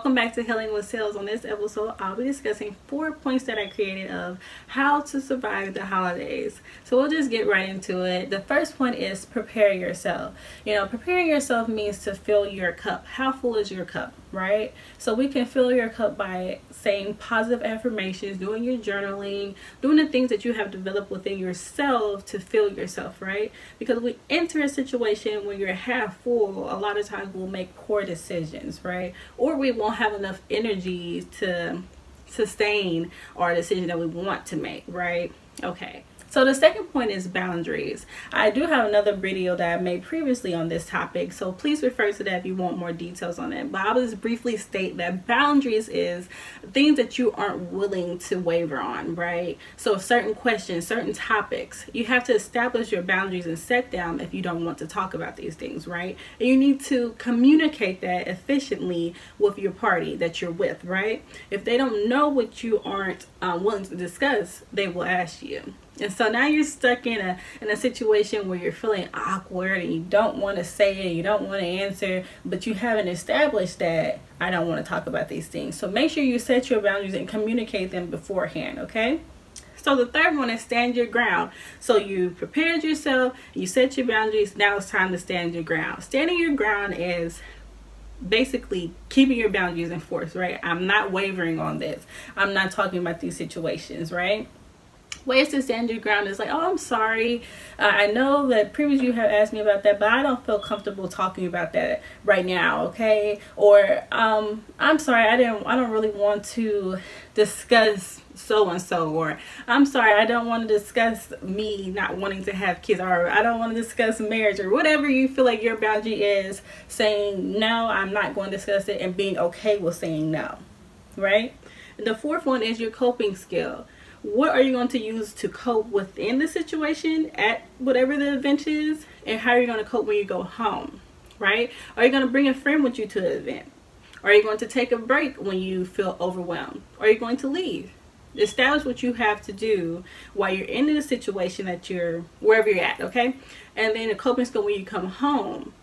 Welcome back to Healing with Sales. On this episode, I'll be discussing 4 points that I created of how to survive the holidays. So we'll just get right into it. The first point is prepare yourself. Preparing yourself means to fill your cup. How full is your cup, right? So we can fill your cup by saying positive affirmations, doing your journaling, doing the things that you have developed within yourself to fill yourself, right? Because we enter a situation when you're half full, a lot of times we'll make poor decisions, right? Or we won't have enough energy to sustain our decision that we want to make, right? Okay. So the second point is boundaries. I do have another video that I made previously on this topic, so please refer to that if you want more details on it. But I'll just briefly state that boundaries is things that you aren't willing to waver on, right? So certain questions, certain topics, you have to establish your boundaries and set them if you don't want to talk about these things, right? And you need to communicate that efficiently with your party that you're with, right? If they don't know what you aren't willing to discuss, they will ask you. And so now you're stuck in a situation where you're feeling awkward and you don't want to say it, you don't want to answer, but you haven't established that I don't want to talk about these things. So make sure you set your boundaries and communicate them beforehand, okay? So the third one is stand your ground. So you prepared yourself, you set your boundaries, now it's time to stand your ground. Standing your ground is basically keeping your boundaries in force, right? I'm not wavering on this. I'm not talking about these situations, right? Ways to stand your ground is like, oh, I'm sorry. I know that previously you have asked me about that, but I don't feel comfortable talking about that right now, okay? Or I'm sorry, I don't really want to discuss so and so, or I'm sorry, I don't want to discuss me not wanting to have kids, or I don't want to discuss marriage, or whatever you feel like your boundary is. Saying no, I'm not going to discuss it, and being okay with saying no, right? And the fourth one is your coping skill. What are you going to use to cope within the situation at whatever the event is, and how are you going to cope when you go home, right? Are you going to bring a friend with you to the event? Are you going to take a break when you feel overwhelmed? Are you going to leave? Establish what you have to do while you're in the situation that you're wherever you're at, okay? And then the coping skill when you come home.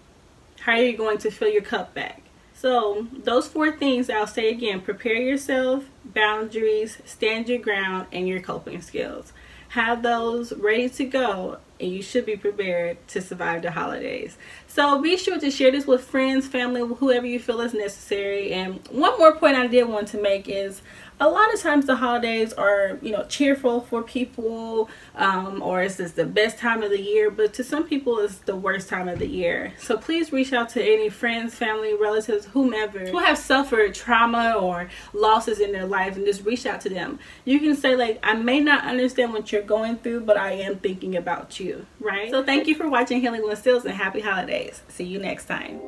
How are you going to fill your cup back? So those 4 things I'll say again: prepare yourself, boundaries, stand your ground, and your coping skills. Have those ready to go, and you should be prepared to survive the holidays. So be sure to share this with friends, family, whoever you feel is necessary. And one more point I did want to make is a lot of times the holidays are, cheerful for people, or it's just the best time of the year, but to some people it's the worst time of the year. So please reach out to any friends, family, relatives, whomever who have suffered trauma or losses in their life, and just reach out to them. You can say, like, I may not understand what you're going through, but I am thinking about you, right? So thank you for watching Healing with Sales, and happy holidays. See you next time.